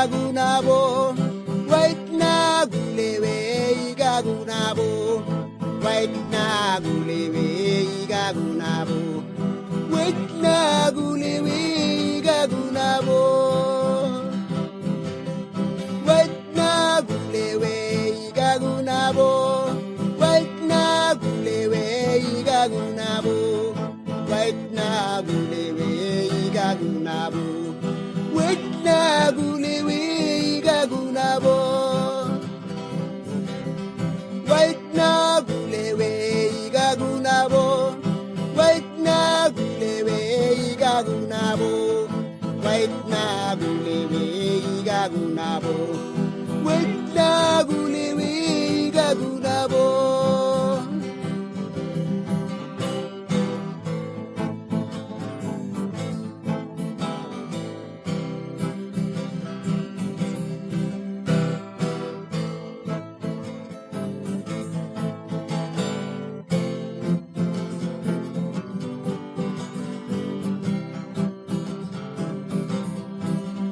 igagunabo wait na gulewe igagunabo wait na gulewe igagunabo wait na gulewe igagunabo wait na gulewe igagunabo wait na gulewe igagunabo wait na gulewe igagunabo wait na gulewe igagunabo wait na gulewe igagunabo wait na gulewe igagunabo wait na gulewe igagunabo wait na gulewe igagunabo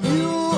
you